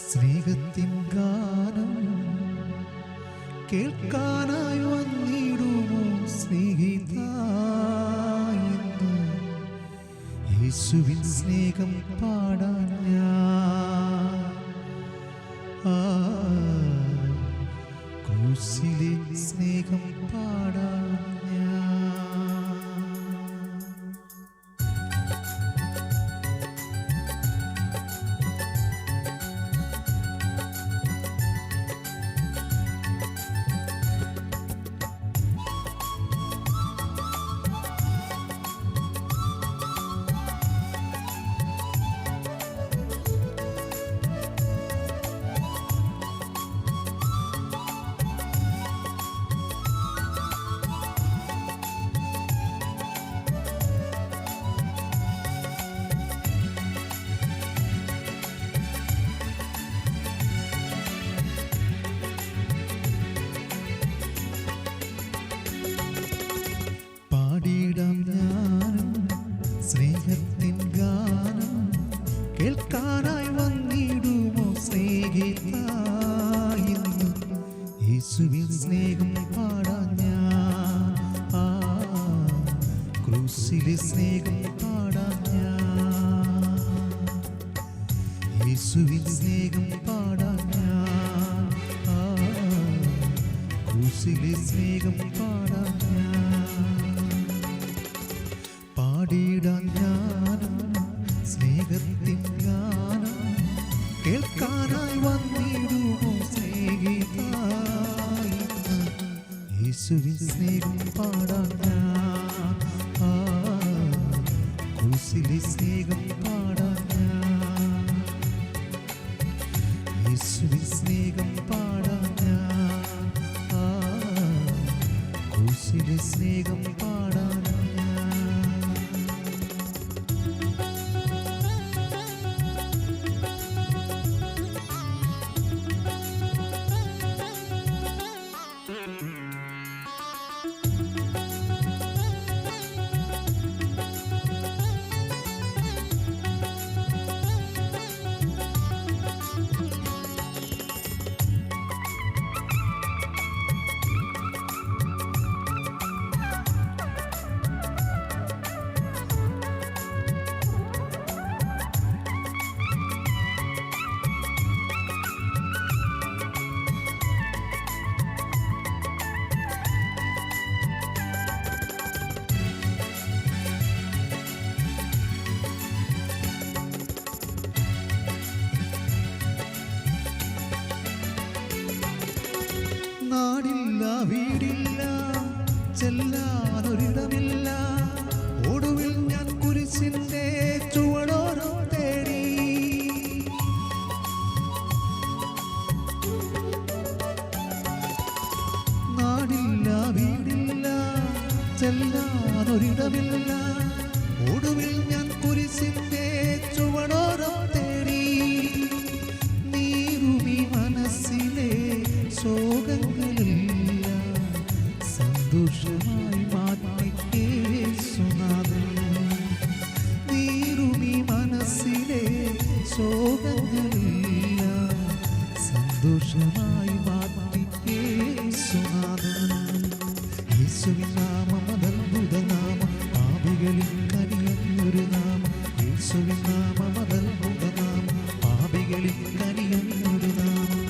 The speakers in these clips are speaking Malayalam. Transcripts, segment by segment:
സ്നേഹത്തിൻ ഗാനം കേൾക്കാനായി വന്നിടുമോ സ്നേഹിത? യേശുവിൻ സ്നേഹം പാടാൻ ഞാൻ ക്രൂശിലെ സ്നേഹം പാടാൻ സ്നേഹത്തിൻ ഗാനം കേൾക്കാനായി വന്നിടുമോ സ്നേഹിത? യേശുവിൻ സ്നേഹം പാടാൻ ഞാൻ ക്രൂശിലെ സ്നേഹം പാടാൻ ഞാൻ യേശുവിൻ സ്നേഹം പാടാൻ ഞാൻ ക്രൂശിലെ സ്നേഹം പാടാൻ പാടിയിടാൻ ഞാനും സ്നേഹത്തിൻ ഗാനം കേൾക്കാനായി വന്നിടുമോ സ്നേഹിത? യേശുവിൻ സ്നേഹം പാടാൻ ഞാൻ ക്രൂശിലെ സ്നേഹം പാടാൻ ഞാൻ യേശുവിൻ സ്നേഹം പാടാൻ ഞാൻ ക്രൂശിലെ സ്നേഹം പാടാൻ നാടില്ല വീടില്ല ചെല്ലാനൊരിടമില്ല ഒടുവിൽ ഞാൻ കുരിശിന്റെ ചുവടോരം തേടി നാടില്ല വീടില്ല ചെല്ലാനൊരിടമില്ല ഒടുവിൽ ഞാൻ കുരിശിന്റെ ചുവടോരം തേടി നീറുമി മനസ്സിലെ ശോകങ്ങളെല്ലാം സന്തോഷമായി മാറ്റി യേശുനാഥൻ നീറുമി മനസ്സിലെ ശോകങ്ങളെല്ലാം സന്തോഷമായി മാറ്റി യേശുനാഥൻ യേശുവിൻ നാമം അതത്ഭുത നാമം പാപികളിൽ കനിയുന്നൊരു നാമം യേശുവിൻ നാമം അതത്ഭുത നാമം പാപികളിൽ കനിയുന്നൊരു നാമം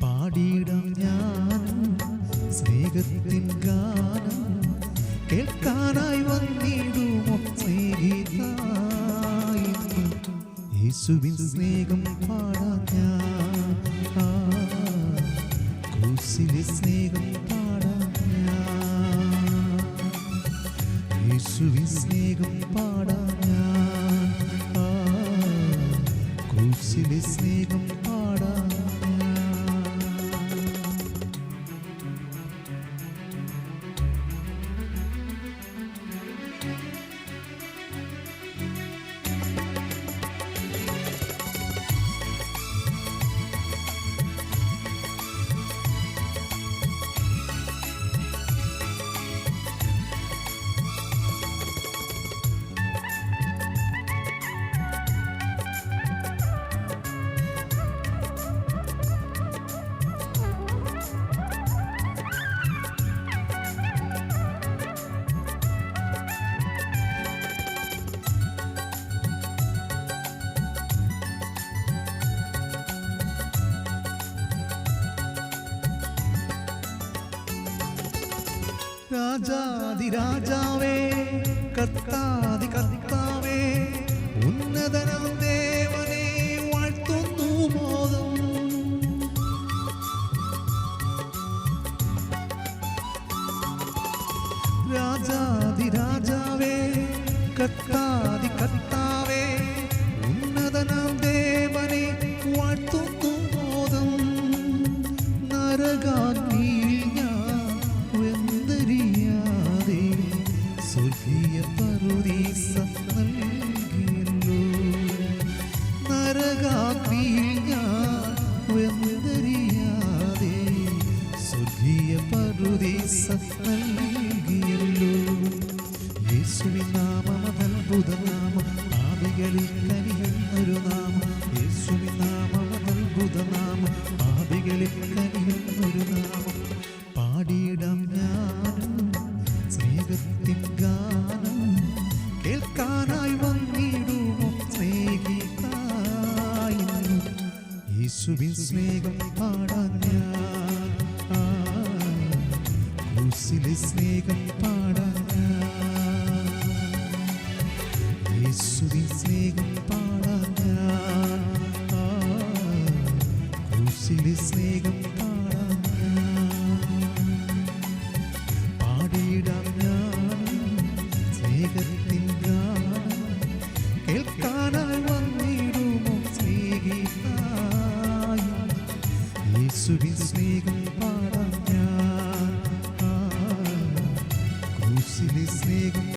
പാടിയിടാം ഞാൻ സ്നേഹത്തിൻ ഗാനം കേൾക്കാനായി വന്നിടുമോ സ്നേഹിത? യേശുവിൻ സ്നേഹം പാടാൻ ഞാൻ ക്രൂശിലെ സ്നേഹം പാടാൻ ഞാൻ യേശുവിൻ സ്നേഹം പാടാൻ ഞാൻ ക്രൂശിലെ സ്നേഹം പാടാൻ രാജാതിരാജാവേ കർത്താതി കർത്താവേ ഉന്നതനാം ദേവനെ വാഴ്ത്തുന്നു മോദം. രാജാതിരാജാവേ കർത്താതി കർത്താവേ ഉന്നതനാം ദേവനെ വാഴ്ത്തുന്നു മോദം. നരകാഗ്നിയിൽ ഞാൻ വെന്തരിയാതെ സ്വർഗീയ പറുദീസ നൽകിയല്ലോ. നരകാഗ്നിയിൽ ഞാൻ വെന്തരിയാതെ സ്വർഗീയ പറുദീസ നൽകിയല്ലോ. യേശുവിൻ നാമം അത്ഭുതനാമം, പാപികളിൽ കനിയുന്നൊരു നാമം. യേശുവിൻ നാമം അത്ഭുതനാമം, പാപികളിൽ കനിയുന്നൊരു നാമം. പാടിയിടാം ഞാനും സ്നേഹത്തിൻ ഗാനം, കേൾക്കാനായി വന്നിടുമോ സ്നേഹിതായി. യേശുവിൻ സ്നേഹം പാടാൻ ഞാൻ, ക്രൂശിലെ സ്നേഹം പാടാൻ ഞാൻ. യേശുവിൻ സ്നേഹം പാടാൻ ഞാൻ, ക്രൂശിലെ സ്നേഹം പാടാൻ ഞാൻ. പാടിയിടാം ഞാനും സ്നേഹത്തിൻ ഗാനം, കേൾക്കാനായി വന്നിടുമോ സ്നേഹിതായി. യേശുവിൻ സ്നേഹം പാടാൻ ഞാൻ, ക്രൂശിലെ സ്നേഹം